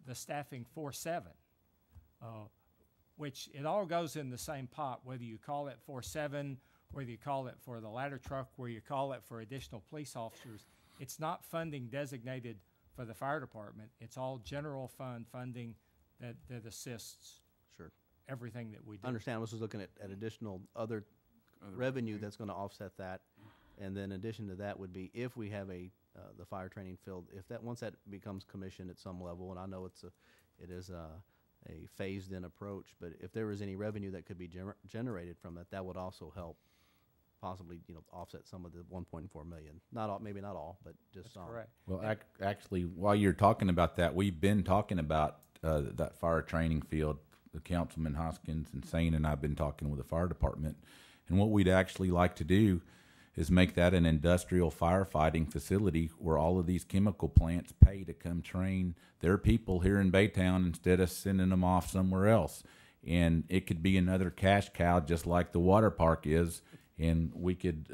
the staffing for 7, which it all goes in the same pot, whether you call it for 7, whether you call it for the ladder truck, whether you call it for additional police officers. It's not funding designated for the fire department. It's all general fund funding that assists Sure. everything that we do. I understand. I was just looking at additional other revenue that's going to offset that. And then in addition to that would be if we have the fire training field, if that, once that becomes commissioned at some level, and I know it is a phased in approach, but if there was any revenue that could be generated from it, that would also help possibly, offset some of the 1.4 million. Not all, maybe not all, but just some. Correct. Well, actually, while you're talking about that, we've been talking about that fire training field. The Councilman Hoskins and Sane and I have been talking with the fire department, and what we'd actually like to do is make that an industrial firefighting facility where all of these chemical plants pay to come train their people here in Baytown instead of sending them off somewhere else. And it could be another cash cow just like the water park is, and we could,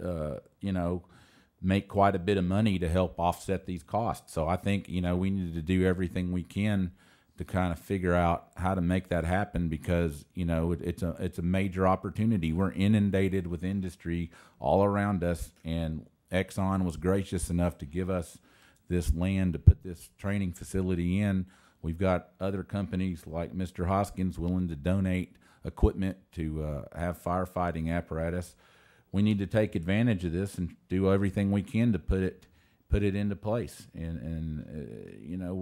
make quite a bit of money to help offset these costs. So I think, we need to do everything we can to kind of figure out how to make that happen because, it's a major opportunity. We're inundated with industry all around us, and Exxon was gracious enough to give us this land to put this training facility in. We've got other companies like Mr. Hoskins willing to donate equipment to have firefighting apparatus. We need to take advantage of this and do everything we can to put it into place. And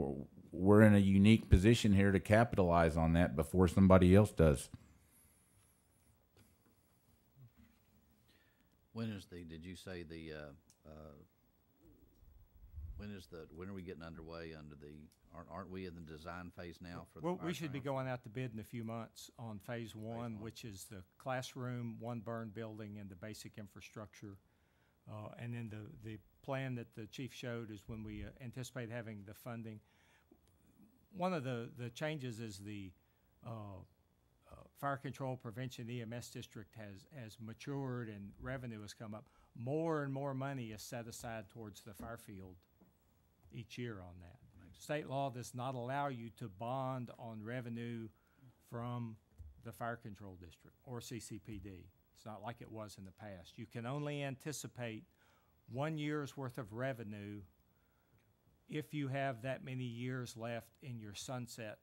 we're in a unique position here to capitalize on that before somebody else does. When are we getting underway aren't we in the design phase now for the Well, fire we should be training? going out to bid in a few months on phase 1, which is the classroom, 1 burn building, and the basic infrastructure. And then the plan that the chief showed is when we anticipate having the funding. One of the changes is the fire control prevention EMS district has matured and revenue has come up. More and more money is set aside towards the fire field each year on that. State law does not allow you to bond on revenue from the fire control district or CCPD. It's not like it was in the past. You can only anticipate 1 year's worth of revenue if you have that many years left in your sunset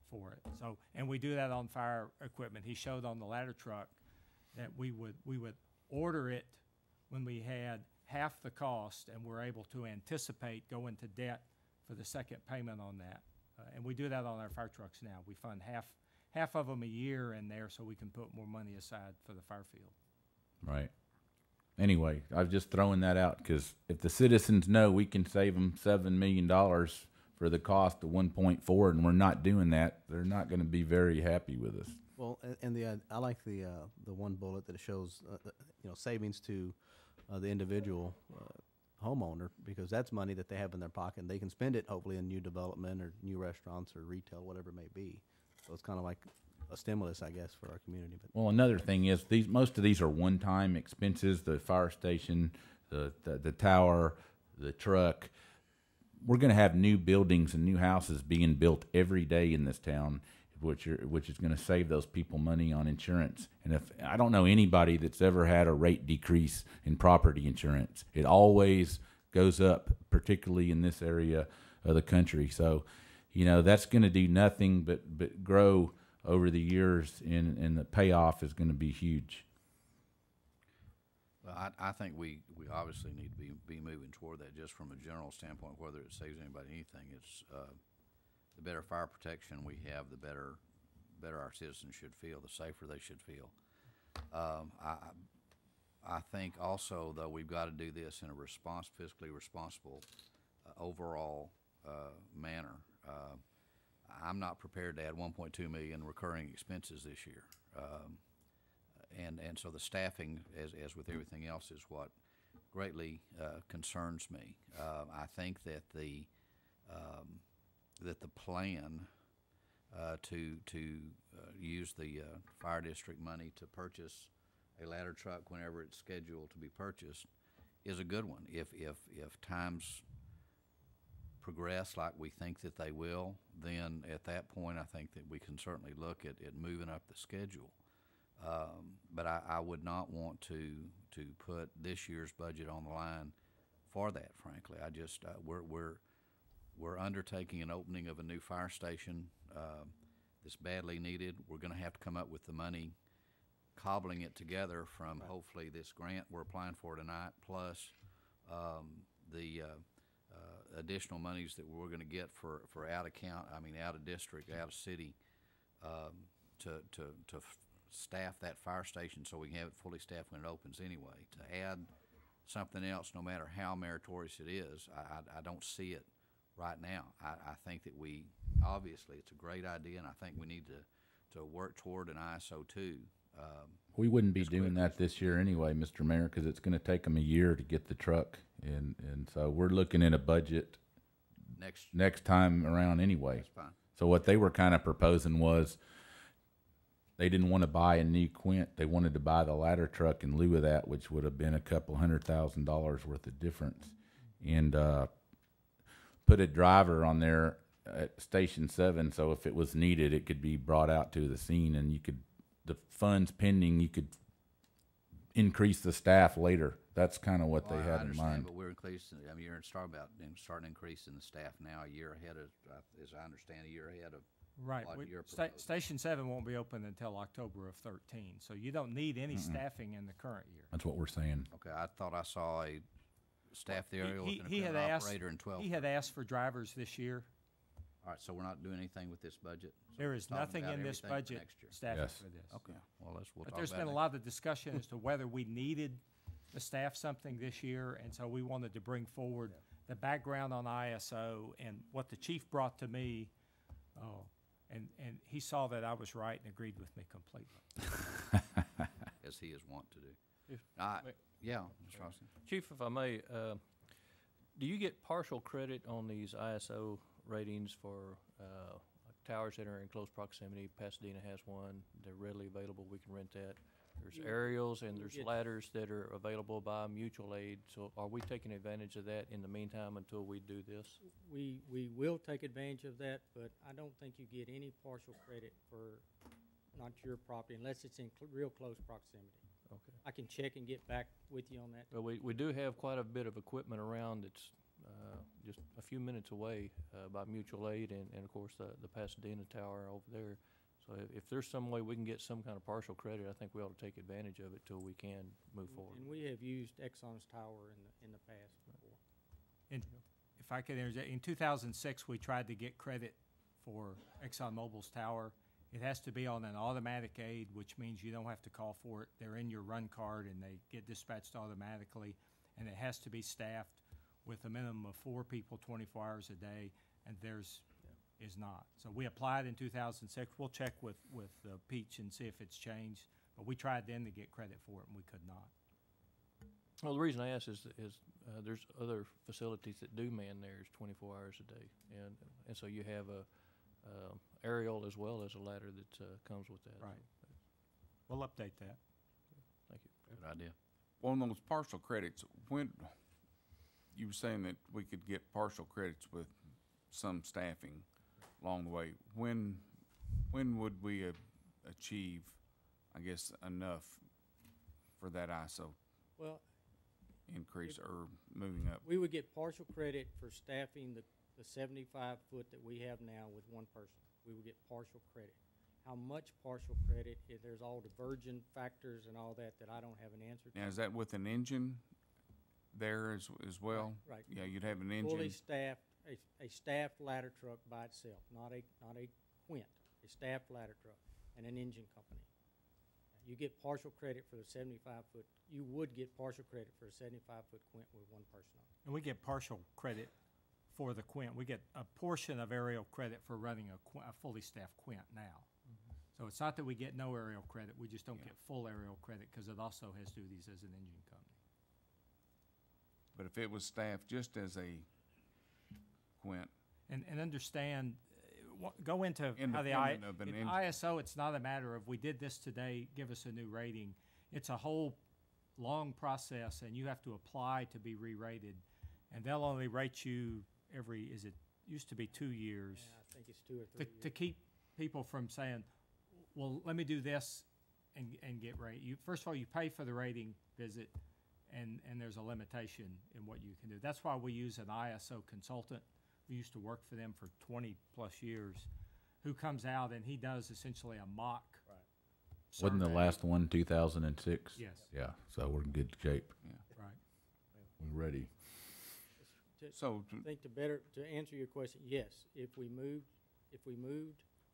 for it. So, and we do that on fire equipment. He showed on the ladder truck that we would order it when we had half the cost, and we're able to anticipate going to debt for the second payment on that. And we do that on our fire trucks now. We fund half of them a year in there so we can put more money aside for the fire field. Right. Anyway, I was just throwing that out because if the citizens know we can save them $7 million for the cost of 1.4, and we're not doing that, they're not going to be very happy with us. Well, and I like the one bullet that shows savings to the individual homeowner, because that's money that they have in their pocket and they can spend it hopefully in new development or new restaurants or retail, whatever it may be. So it's kind of like a stimulus, I guess, for our community. But Well, another thing is most of these are one-time expenses. The fire station, the tower, the truck. We're going to have new buildings and new houses being built every day in this town, which is going to save those people money on insurance. And if I don't know anybody that's ever had a rate decrease in property insurance, it always goes up, particularly in this area of the country. So, that's going to do nothing but grow over the years, and the payoff is going to be huge. Well, I think we obviously need to be moving toward that just from a general standpoint, whether it saves anybody anything. It's the better fire protection we have, the better our citizens should feel, the safer they should feel. I think also, though, we've got to do this in a fiscally responsible overall manner. I'm not prepared to add 1.2 million recurring expenses this year. And so the staffing, as with everything else, is what greatly concerns me. I think that the plan to use the fire district money to purchase a ladder truck whenever it's scheduled to be purchased is a good one. If times progress like we think that they will, then at that point, I think that we can certainly look at moving up the schedule. But I would not want to put this year's budget on the line for that, frankly. I just, we're undertaking an opening of a new fire station that's badly needed. We're gonna have to come up with the money, cobbling it together from hopefully this grant we're applying for tonight, plus the additional monies that we're gonna get for out of district, out of city, to staff that fire station so we can have it fully staffed when it opens anyway. To add something else, no matter how meritorious it is, I don't see it right now. I think that obviously it's a great idea, and I think we need to work toward an ISO 2. We wouldn't be doing that this year anyway, Mr. Mayor, because it's going to take them a year to get the truck, and so we're looking at a budget next time around anyway. That's fine. So what they were kind of proposing was they didn't want to buy a new Quint. They wanted to buy the ladder truck in lieu of that, which would have been a couple $100,000 worth of difference, and put a driver on there at Station 7, so if it was needed, it could be brought out to the scene, and the funds pending, you could increase the staff later. That's kind of what they had in mind. But we're increasing. I mean, you're starting increasing the staff now a year ahead of, as I understand, a year ahead of. Right. Station 7 won't be open until October of 13, so you don't need any staffing in the current year. That's what we're saying. Okay, I thought I saw a staff area with an operator in 12. He had asked for drivers this year. All right, so we're not doing anything with this budget? So There is nothing in this budget staffing Yes. for this. Okay, well, we'll talk But about there's been a lot of discussion as to whether we needed to staff something this year, and so we wanted to bring forward the background on ISO and what the chief brought to me. And he saw that I was right and agreed with me completely. as he is wont to do. Yeah, Mr. Austin. Chief, if I may, do you get partial credit on these ISO ratings for towers that are in close proximity? Pasadena has one. They're readily available. We can rent that. There's aerials and there's ladders that are available by mutual aid. So are we taking advantage of that in the meantime until we do this? We will take advantage of that, but I don't think you get any partial credit for not your property unless it's in real close proximity. Okay. I can check and get back with you on that. Well, we do have quite a bit of equipment around that's just a few minutes away by mutual aid and of course the Pasadena tower over there. So if there's some way we can get some kind of partial credit, I think we ought to take advantage of it till we can move forward. And we have used Exxon's tower in the past before. And if I could interject, in 2006, we tried to get credit for ExxonMobil's tower. It has to be on an automatic aid, which means you don't have to call for it. They're in your run card and they get dispatched automatically. And it has to be staffed with a minimum of 4 people, 24 hours a day, and theirs is not. So we applied in 2006. We'll check with Peach and see if it's changed. But we tried then to get credit for it, and we could not. Well, the reason I ask is there's other facilities that do man theirs 24 hours a day, and so you have a aerial as well as a ladder that comes with that. Right. We'll update that. Thank you. Good idea. On those partial credits, when you were saying that we could get partial credits with some staffing along the way, when would we achieve, I guess, enough for that ISO Well, increase or moving up? we would get partial credit for staffing the 75-foot that we have now with one person. We would get partial credit. How much partial credit? There's all divergent factors and all that I don't have an answer to. Now, is that with an engine there as well? Right. Yeah, you'd have an engine. Fully staffed, a staffed ladder truck by itself, not a Quint, a staffed ladder truck and an engine company. You get partial credit for the 75-foot. You would get partial credit for a 75-foot Quint with one person on it. And we get partial credit for the Quint. We get a portion of aerial credit for running a fully staffed Quint now. So it's not that we get no aerial credit. We just don't get full aerial credit because it also has duties as an engine company. But if it was staffed just as a Quint, And understand, go into how the Independent of an engine. ISO, it's not a matter of we did this today, give us a new rating. It's a whole long process, and you have to apply to be re-rated. And they'll only rate you is it, used to be 2 years. Yeah, I think it's 2 or 3 To years. keep people from saying, well, let me do this and get rate. First of all, you pay for the rating visit, and there's a limitation in what you can do. That's why we use an ISO consultant who used to work for them for 20-plus years, who comes out and he does essentially a mock Wasn't the survey. last one 2006? Yes. Yeah, so we're in good shape. Right. We're ready. So, I think to answer your question, yes, if we moved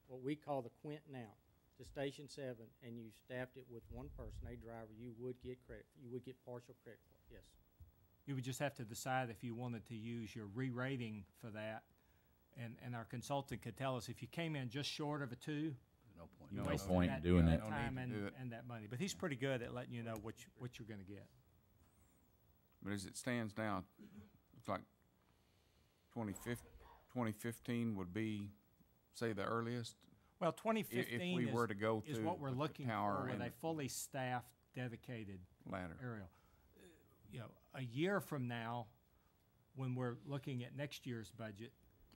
what we call the Quint now to Station 7 and you staffed it with one person, a driver, you would get credit. You would get partial credit for it, yes. You would just have to decide if you wanted to use your re-rating for that. And our consultant could tell us if you came in just short of a 2, No point. you No wasted point that, doing that it. No need time to do it. and that money. But he's pretty good at letting you know what you're going to get. but as it stands now, it's like 2015 would be, say, the earliest. Well, If 2015 we were to go is to what we're the looking tower for with and a fully staffed, dedicated ladder. aerial. A year from now, when we're looking at next year's budget,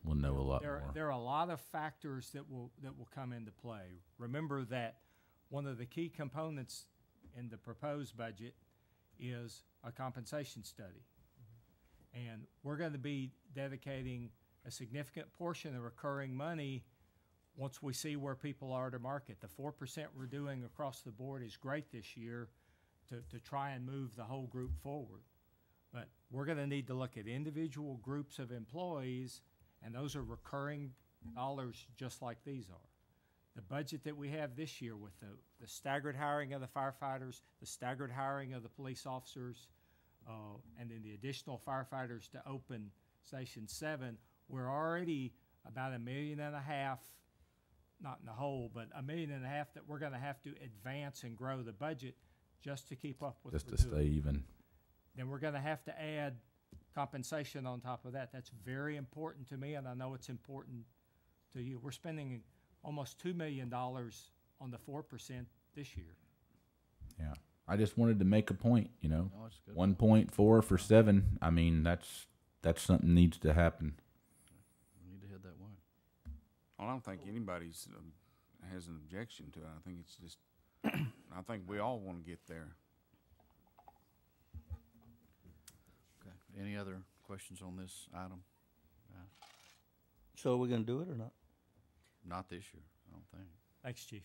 We'll know a lot there more. are a lot of factors that will come into play. Remember that one of the key components in the proposed budget is a compensation study. And we're going to be dedicating a significant portion of recurring money once we see where people are to market. The 4% we're doing across the board is great this year to try and move the whole group forward. But we're going to need to look at individual groups of employees, and those are recurring dollars just like these are. The budget that we have this year with the staggered hiring of the firefighters, the staggered hiring of the police officers, and then the additional firefighters to open Station 7, we're already about $1.5 million, not in the hole, but $1.5 million that we're going to have to advance and grow the budget just to keep up with Just what to we're stay doing. even. Then we're going to have to add compensation on top of that. That's very important to me, and I know it's important to you. We're spending almost $2 million on the 4% this year. Yeah. I just wanted to make a point, you know. No, it's good. 1.4 for 7. I mean, that's something needs to happen. We need to head that way. Well, I don't think anybody's has an objection to it. I think it's just, I think we all want to get there. Okay. Any other questions on this item? So are we gonna do it or not? Not this year, I don't think. Thanks, Chief.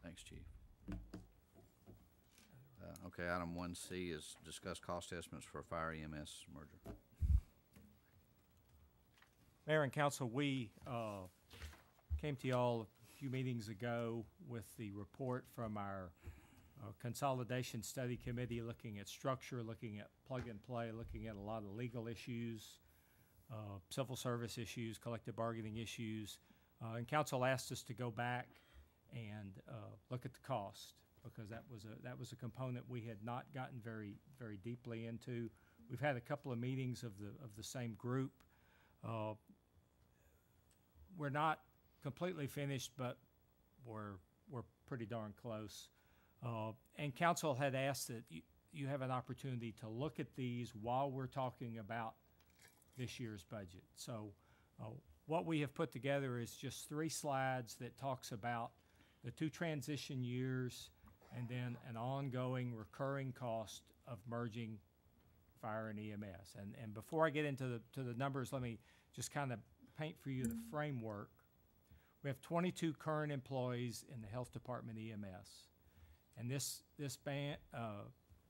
Thanks, Chief. Okay, item 1C is discuss cost estimates for a fire EMS merger. Mayor and Council, we came to y'all a few meetings ago with the report from our Consolidation Study Committee looking at structure, looking at plug and play, looking at a lot of legal issues, civil service issues, collective bargaining issues. And Council asked us to go back and look at the cost, because that was a component we had not gotten very deeply into. We've had a couple of meetings of the same group. We're not completely finished, but we're pretty darn close. And Council had asked that you have an opportunity to look at these while we're talking about this year's budget. So what we have put together is just 3 slides that talks about the 2 transition years and then an ongoing recurring cost of merging fire and EMS. And before I get into the numbers, let me just kind of paint for you the framework. We have 22 current employees in the Health Department EMS. And this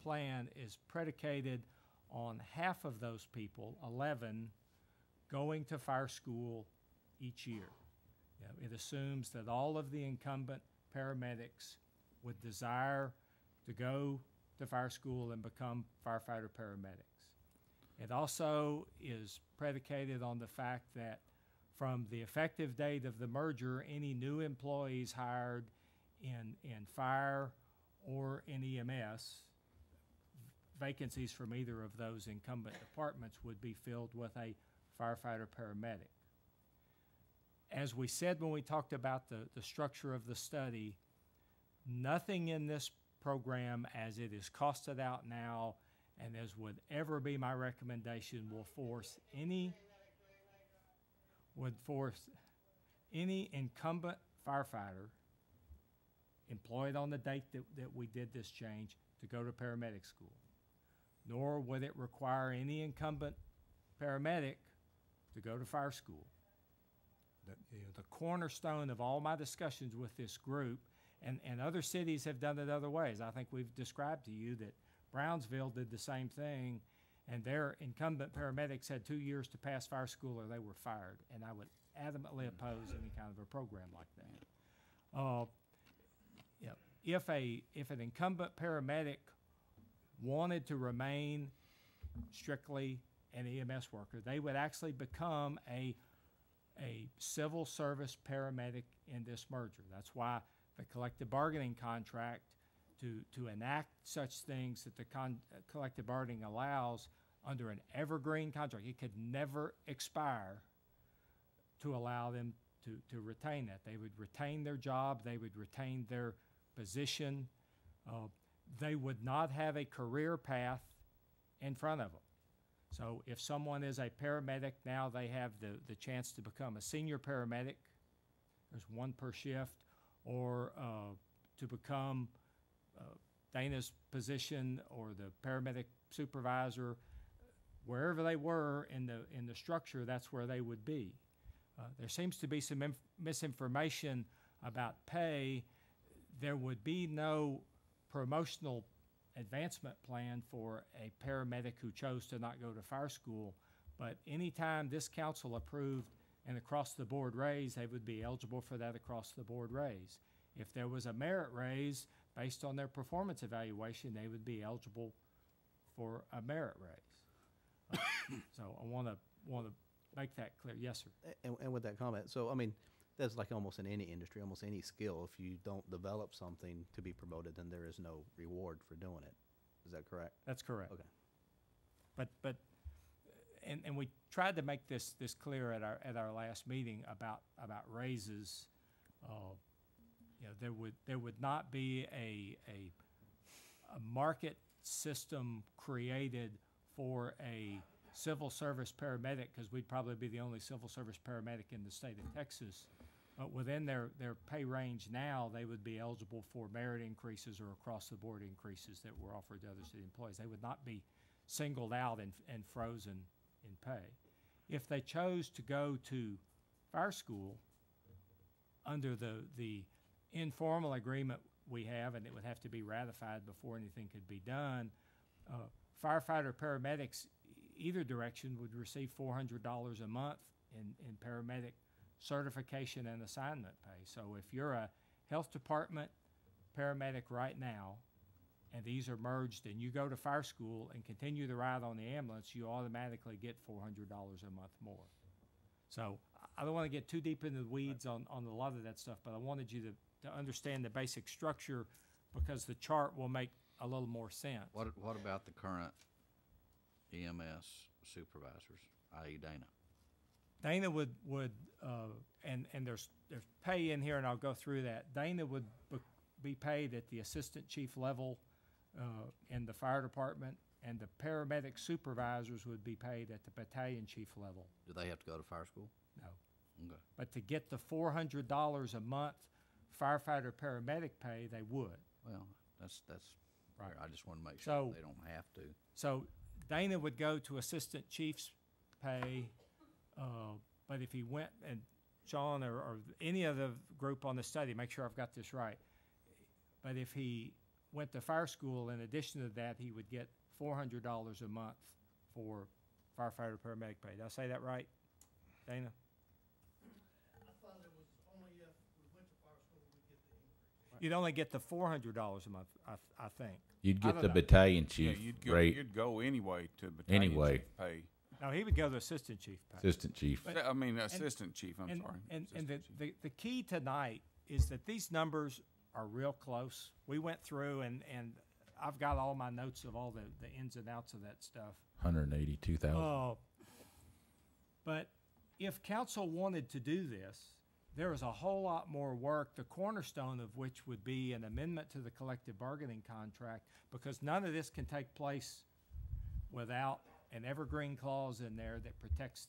plan is predicated on half of those people, 11, going to fire school each year. It assumes that all of the incumbent paramedics would desire to go to fire school and become firefighter paramedics. It also is predicated on the fact that from the effective date of the merger, any new employees hired in fire or in EMS, vacancies from either of those incumbent departments would be filled with a firefighter paramedic. As we said when we talked about the structure of the study, nothing in this program as it is costed out now and as would ever be my recommendation, would force any incumbent firefighter employed on the date that we did this change to go to paramedic school. Nor would it require any incumbent paramedic to go to fire school. The cornerstone of all my discussions with this group, and other cities have done it other ways. I think we've described to you that Brownsville did the same thing, and their incumbent paramedics had 2 years to pass fire school or they were fired. And I would adamantly oppose any kind of a program like that. If an incumbent paramedic wanted to remain strictly an EMS worker, they would actually become a civil service paramedic in this merger. That's why the collective bargaining contract, to enact such things that the collective bargaining allows under an evergreen contract, it could never expire, to allow them to retain that. They would retain their job, they would retain their position, they would not have a career path in front of them. So if someone is a paramedic now, they have the chance to become a senior paramedic. There's one per shift, or to become Dana's position or the paramedic supervisor. Wherever they were in the structure, that's where they would be. There seems to be some misinformation about pay. There would be no promotional advancement plan for a paramedic who chose to not go to fire school, but anytime this council approved an across-the-board raise, they would be eligible for that across-the-board raise. If there was a merit raise based on their performance evaluation, they would be eligible for a merit raise. So I want to make that clear. Yes, sir. And with that comment, so I mean, that's like almost in any industry, almost any skill. If you don't develop something to be promoted, then there is no reward for doing it. Is that correct? That's correct. Okay. But and we tried to make this clear at our last meeting about raises. There would not be a market system created for a civil service paramedic, because we'd probably be the only civil service paramedic in the state of Texas. But within their pay range now, they would be eligible for merit increases or across-the-board increases that were offered to other city employees. They would not be singled out and frozen in pay. If they chose to go to fire school under the informal agreement we have, and it would have to be ratified before anything could be done, firefighter paramedics, either direction, would receive $400 a month in paramedic certification and assignment pay. So if you're a health department paramedic right now, and these are merged, and you go to fire school and continue the ride on the ambulance, you automatically get $400 a month more. So I don't want to get too deep into the weeds on a lot of that stuff, but I wanted you to understand the basic structure, because the chart will make a little more sense. What about the current EMS supervisors, i.e. Dana? Dana would and there's pay in here, and I'll go through that. Dana would be paid at the assistant chief level in the fire department, and the paramedic supervisors would be paid at the battalion chief level. Do they have to go to fire school? No. Okay. But to get the $400 a month firefighter paramedic pay, they would. Well, that's Right. I just want to make sure they don't have to. So Dana would go to assistant chief's pay, but if he went, and Sean or any other group on the study, make sure I've got this right, but if he went to fire school, in addition to that, he would get $400 a month for firefighter paramedic pay. Did I say that right, Dana? I thought it was only if we went to fire school we get the increase. You'd only get the $400 a month, I think. You'd I get don't the know. battalion Yeah, chief you'd rate, go anyway to battalion Anyway. chief pay. No, he would go to assistant chief pay. assistant chief. I mean, assistant chief, I'm sorry. And Assistant chief. the key tonight is that these numbers are real close. We went through, and I've got all my notes of all the ins and outs of that stuff. 182,000. But if council wanted to do this, there is a whole lot more work, the cornerstone of which would be an amendment to the collective bargaining contract, because none of this can take place without an evergreen clause in there that protects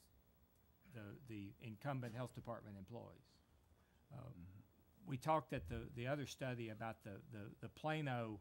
the incumbent health department employees. We talked at the other study about the Plano